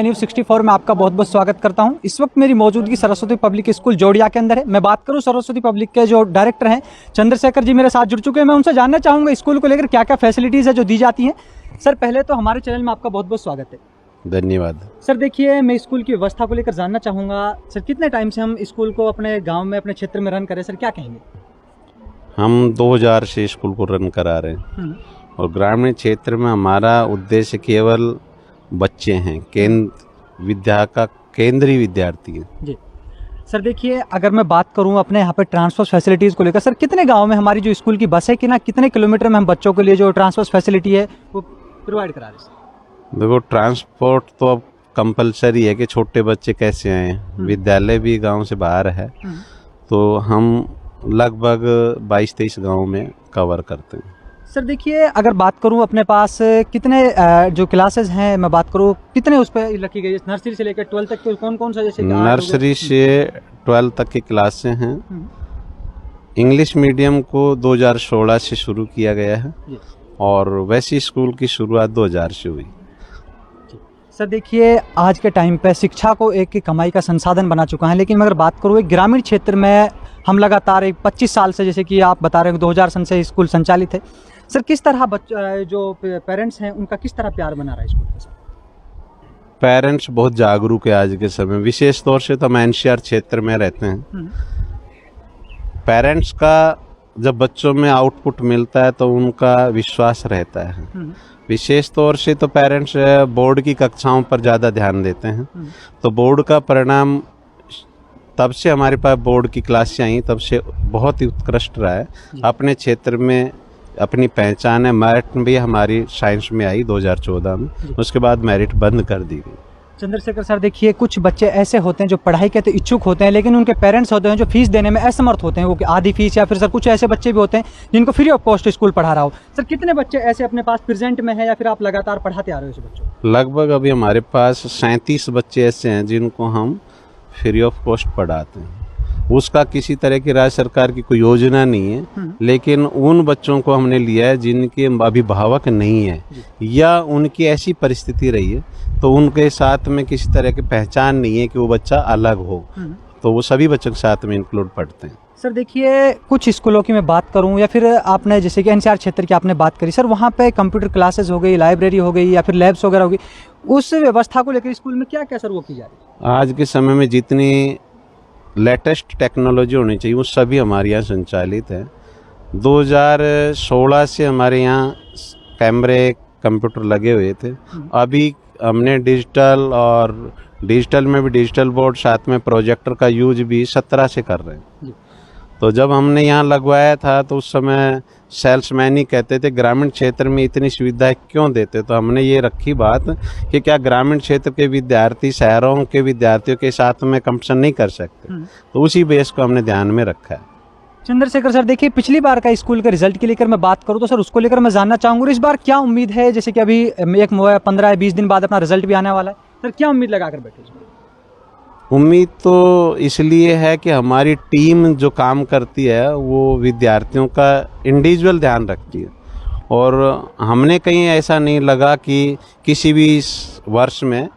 News 64 में आपका बहुत बहुत स्वागत करता हूं। इस वक्त मेरी मौजूदगी सरस्वती पब्लिक स्कूल जोड़िया के अंदर है। मैं बात करूं सरस्वती पब्लिक के जो डायरेक्टर हैं चंद्रशेखर जी मेरे साथ जुड़ चुके हैं। मैं उनसे जानना चाहूँगा स्कूल को लेकर क्या क्या फैसिलिटीज़ है जो दी जाती हैं। सर पहले तो हमारे चैनल में आपका बहुत बहुत स्वागत है। धन्यवाद। सर देखिए, मैं स्कूल की व्यवस्था को लेकर जानना चाहूँगा। सर कितने टाइम से हम स्कूल को अपने गाँव में अपने क्षेत्र में रन करें, सर क्या कहेंगे? हम 2000 से स्कूल को रन करा रहे हैं और ग्रामीण क्षेत्र में हमारा उद्देश्य केवल बच्चे हैं, विद्या का केंद्रीय विद्यार्थी है जी। सर देखिए, अगर मैं बात करूं अपने यहाँ पे ट्रांसपोर्ट फैसिलिटीज़ को लेकर, सर कितने गांव में हमारी जो स्कूल की बस है कि ना कितने किलोमीटर में हम बच्चों के लिए जो ट्रांसपोर्ट फैसिलिटी है वो प्रोवाइड करा रहे हैं? देखो, ट्रांसपोर्ट तो अब कंपलसरी है कि छोटे बच्चे कैसे आए, विद्यालय भी गांव से बाहर है, तो हम लगभग 22-23 गाँव में कवर करते हैं। सर देखिए, अगर बात करूं अपने पास कितने जो क्लासेस हैं, मैं बात करूं कितने उस पर रखी गई है, नर्सरी से लेकर 12 तक के कौन कौन सा? जैसे नर्सरी से 12 तक की क्लासें हैं। इंग्लिश मीडियम को 2016 से शुरू किया गया है और वैसी स्कूल की शुरुआत 2000 से हुई। सर देखिए, आज के टाइम पे शिक्षा को एक कमाई का संसाधन बना चुका है, लेकिन मैं अगर बात करूँ एक ग्रामीण क्षेत्र में हम लगातार 25 साल से, जैसे कि आप बता रहे हो 2000 सन से स्कूल संचालित है। सर किस तरह जो पेरेंट्स हैं उनका किस तरह प्यार बना रहा है स्कूल के साथ? पेरेंट्स बहुत जागरूक है आज के समय, विशेष तौर से तो हम एनसीआर क्षेत्र में रहते हैं। पेरेंट्स का जब बच्चों में आउटपुट मिलता है तो उनका विश्वास रहता है। विशेष तौर से तो पेरेंट्स बोर्ड की कक्षाओं पर ज़्यादा ध्यान देते हैं, तो बोर्ड का परिणाम तब से हमारे पास बोर्ड की क्लासें आई तब से बहुत ही उत्कृष्ट रहा है। अपने क्षेत्र में अपनी पहचान है। मेरिट भी हमारी साइंस में आई 2014 में, उसके बाद मेरिट बंद कर दी गई। चंद्रशेखर सर देखिए, कुछ बच्चे ऐसे होते हैं जो पढ़ाई के तो इच्छुक होते हैं, लेकिन उनके पेरेंट्स होते हैं जो फीस देने में असमर्थ होते हैं, वो आधी फीस, या फिर सर कुछ ऐसे बच्चे भी होते हैं जिनको फ्री ऑफ कॉस्ट स्कूल पढ़ा रहा हो। सर कितने बच्चे ऐसे अपने पास प्रेजेंट में है या फिर आप लगातार पढ़ाते आ रहे हो ऐसे बच्चों? लगभग अभी हमारे पास 37 बच्चे ऐसे हैं जिनको हम फ्री ऑफ कॉस्ट पढ़ाते हैं। उसका किसी तरह की राज्य सरकार की कोई योजना नहीं है, लेकिन उन बच्चों को हमने लिया है जिनके अभिभावक नहीं है या उनकी ऐसी परिस्थिति रही है तो उनके साथ में किसी तरह की पहचान नहीं है कि वो बच्चा अलग हो, तो वो सभी बच्चों के साथ में इंक्लूड पढ़ते हैं। सर देखिए, कुछ स्कूलों की मैं बात करूं या फिर आपने जैसे कि एनसीआर क्षेत्र की आपने बात करी, सर वहाँ पे कंप्यूटर क्लासेस हो गई, लाइब्रेरी हो गई या फिर लैब्स वगैरह हो गई, उस व्यवस्था को लेकर स्कूल में क्या क्या सर वो की जा रही है? आज के समय में जितनी लेटेस्ट टेक्नोलॉजी होनी चाहिए वो सभी हमारे यहाँ संचालित है। 2016 से हमारे यहाँ कैमरे कंप्यूटर लगे हुए थे। अभी हमने डिजिटल में भी डिजिटल बोर्ड, साथ में प्रोजेक्टर का यूज भी 17 से कर रहे हैं। तो जब हमने यहाँ लगवाया था तो उस समय सेल्समैन ही कहते थे ग्रामीण क्षेत्र में इतनी सुविधाएं क्यों देते, तो हमने ये रखी बात कि क्या ग्रामीण क्षेत्र के विद्यार्थी शहरों के विद्यार्थियों के साथ में कंपटीशन नहीं कर सकते, तो उसी बेस को हमने ध्यान में रखा है। चंद्रशेखर सर देखिए, पिछली बार का स्कूल के रिजल्ट के लेकर मैं बात करूं तो सर उसको लेकर मैं जानना चाहूँगा इस बार क्या उम्मीद है? जैसे कि अभी एक 15-20 दिन बाद अपना रिजल्ट भी आने वाला है, सर क्या उम्मीद लगा कर बैठे? उम्मीद तो इसलिए है कि हमारी टीम जो काम करती है वो विद्यार्थियों का इंडिविजुअल ध्यान रखती है और हमने कहीं ऐसा नहीं लगा कि किसी भी वर्ष में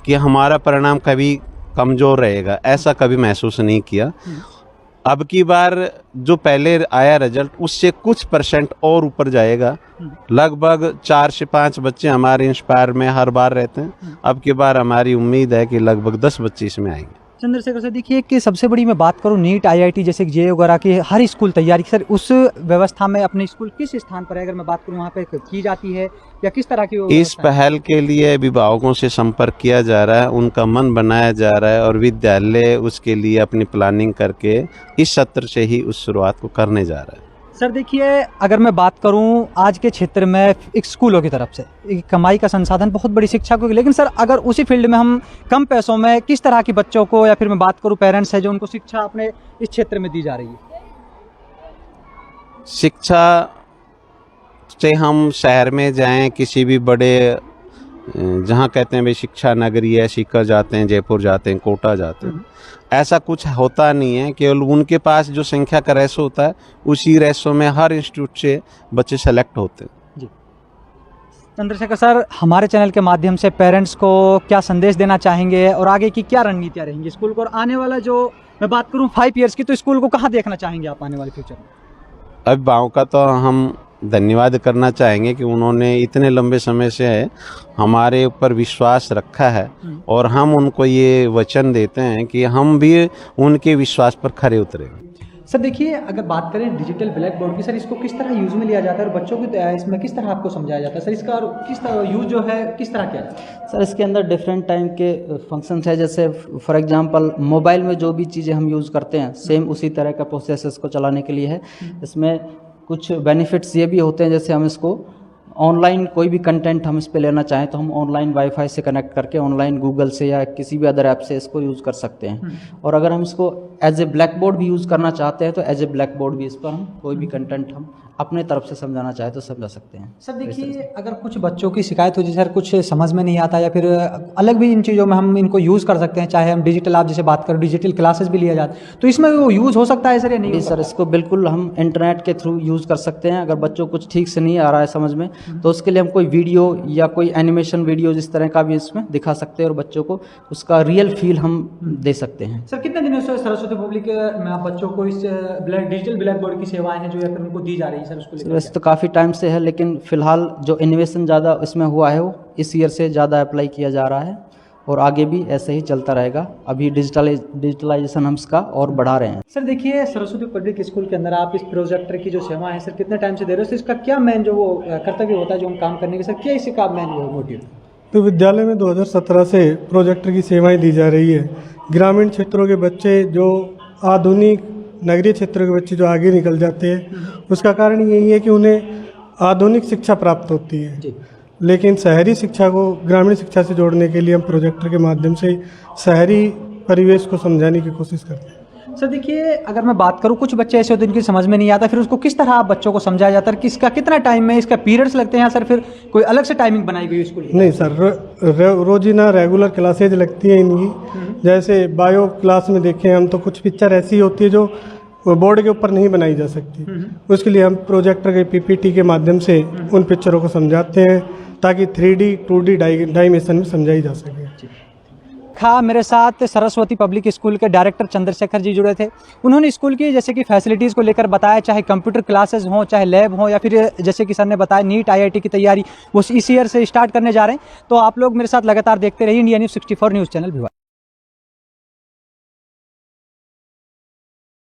कि हमारा परिणाम कभी कमज़ोर रहेगा, ऐसा कभी महसूस नहीं किया। अब की बार जो पहले आया रिजल्ट उससे कुछ % और ऊपर जाएगा। लगभग 4 से 5 बच्चे हमारे इंस्पायर में हर बार रहते हैं। अब की बार हमारी उम्मीद है कि लगभग 10 बच्चे इसमें आएंगे। चंद्रशेखर सर देखिए, कि सबसे बड़ी मैं बात करूं नीट, IIT जैसे जे वगैरह की हर स्कूल तैयारी, सर उस व्यवस्था में अपने स्कूल किस स्थान पर है? अगर मैं बात करूं वहाँ पे की जाती है या किस तरह की? इस पहल के लिए अभिभावकों से संपर्क किया जा रहा है, उनका मन बनाया जा रहा है और विद्यालय उसके लिए अपनी प्लानिंग करके इस सत्र से ही उस शुरुआत को करने जा रहा है। सर देखिए, अगर मैं बात करूं आज के क्षेत्र में एक स्कूलों की तरफ से एक कमाई का संसाधन बहुत बड़ी शिक्षा को, लेकिन सर अगर उसी फील्ड में हम कम पैसों में किस तरह के बच्चों को, या फिर मैं बात करूं पेरेंट्स है जो उनको शिक्षा अपने इस क्षेत्र में दी जा रही है? शिक्षा से हम शहर में जाएं, किसी भी बड़े जहाँ कहते हैं भाई शिक्षा नगरी है, सीकर जाते हैं, जयपुर जाते हैं, कोटा जाते हैं, ऐसा कुछ होता नहीं है। केवल उनके पास जो संख्या का रेशो होता है उसी रेशो में हर इंस्टीट्यूट से बच्चे सेलेक्ट होते हैं। चंद्रशेखर सर, हमारे चैनल के माध्यम से पेरेंट्स को क्या संदेश देना चाहेंगे और आगे की क्या रणनीतियाँ रहेंगी स्कूल को, और आने वाला जो मैं बात करूँ 5 ईयर्स की, तो स्कूल को कहाँ देखना चाहेंगे आप आने वाले फ्यूचर में? अभिभावकों का तो हम धन्यवाद करना चाहेंगे कि उन्होंने इतने लंबे समय से हमारे ऊपर विश्वास रखा है और हम उनको ये वचन देते हैं कि हम भी उनके विश्वास पर खरे उतरेंगे। सर देखिए, अगर बात करें डिजिटल ब्लैक बोर्ड की, सर इसको किस तरह यूज़ में लिया जाता है और बच्चों को इसमें किस तरह आपको समझाया जाता है सर, इसका किस तरह यूज़ जो है किस तरह किया जाता है? सर इसके अंदर डिफरेंट टाइम के फंक्शंस है, जैसे फॉर एग्जांपल मोबाइल में जो भी चीज़ें हम यूज़ करते हैं सेम उसी तरह का प्रोसेस इसको चलाने के लिए है। इसमें कुछ बेनिफिट्स ये भी होते हैं, जैसे हम इसको ऑनलाइन कोई भी कंटेंट हम इस पे लेना चाहें तो हम ऑनलाइन वाईफाई से कनेक्ट करके ऑनलाइन गूगल से या किसी भी अदर ऐप से इसको यूज़ कर सकते हैं। और अगर हम इसको एज ए ब्लैक बोर्ड भी यूज़ करना चाहते हैं तो एज ए ब्लैक बोर्ड भी इस पर हम कोई भी कंटेंट हम अपने तरफ से समझाना चाहे तो समझा सकते हैं। सर देखिए, अगर कुछ बच्चों की शिकायत हो, जैसे सर कुछ समझ में नहीं आता या फिर अलग भी इन चीज़ों में हम इनको यूज़ कर सकते हैं, चाहे हम डिजिटल, आप जैसे बात करो डिजिटल क्लासेस भी लिया जाता है, तो इसमें वो यूज़ हो सकता है सर या नहीं? जी सर, इसको बिल्कुल हम इंटरनेट के थ्रू यूज़ कर सकते हैं। अगर बच्चों को कुछ ठीक से नहीं आ रहा है समझ में तो उसके लिए हम कोई वीडियो या कोई एनिमेशन वीडियो जिस तरह का भी इसमें दिखा सकते हैं और बच्चों को उसका रियल फील हम दे सकते हैं। सर कितने दिनों से सरस्वती पब्लिक में आप बच्चों को इस डिजिटल ब्लैक बोर्ड की सेवाएं हैं जो या फिर उनको दी जा रही है सर, उसको लेकर? वैसे तो काफ़ी टाइम से है, लेकिन फ़िलहाल जो इन्वेस्टमेंट ज़्यादा इसमें हुआ है वो इस ईयर से ज़्यादा अप्लाई किया जा रहा है और आगे भी ऐसे ही चलता रहेगा। अभी डिजिटलाइजेशन हम इसका और बढ़ा रहे हैं। सर देखिए, सरस्वती पब्लिक स्कूल के अंदर आप इस प्रोजेक्टर की जो सेवा है सर कितने टाइम से दे रहे हो? सर इसका क्या मेन जो वो कर्तव्य होता है जो हम काम करने के, सर क्या इसका मेन मोटिव? तो विद्यालय में 2017 से प्रोजेक्टर की सेवाएं दी जा रही है। ग्रामीण क्षेत्रों के बच्चे जो आधुनिक, नगरीय क्षेत्रों के बच्चे जो आगे निकल जाते हैं, उसका कारण यही है कि उन्हें आधुनिक शिक्षा प्राप्त होती है जी। लेकिन शहरी शिक्षा को ग्रामीण शिक्षा से जोड़ने के लिए हम प्रोजेक्टर के माध्यम से शहरी परिवेश को समझाने की कोशिश करते हैं। सर देखिए, अगर मैं बात करूं कुछ बच्चे ऐसे होते हैं जिनकी समझ में नहीं आता, फिर उसको किस तरह आप बच्चों को समझाया जाता है, किसका कितना टाइम में इसका पीरियड्स लगते हैं सर, फिर कोई अलग से टाइमिंग बनाई गई स्कूल की? नहीं सर, रोजीना रेगुलर क्लासेज लगती हैं इनकी। जैसे बायो क्लास में देखें हम तो कुछ पिक्चर ऐसी होती है जो बोर्ड के ऊपर नहीं बनाई जा सकती, उसके लिए हम प्रोजेक्टर के पीपीटी के माध्यम से उन पिक्चरों को समझाते हैं ताकि 3D 2D डायमेंशन में समझाई जा सके। मेरे साथ सरस्वती पब्लिक स्कूल के डायरेक्टर चंद्रशेखर जी जुड़े थे। उन्होंने स्कूल की जैसे कि फैसिलिटीज़ को लेकर बताया, चाहे कंप्यूटर क्लासेस हों, चाहे लैब हो, या फिर जैसे कि सर ने बताया नीट IIT की तैयारी वो इस ईयर से स्टार्ट करने जा रहे हैं। तो आप लोग मेरे साथ लगातार देखते रहिए India news 64 news channel Bhiwani.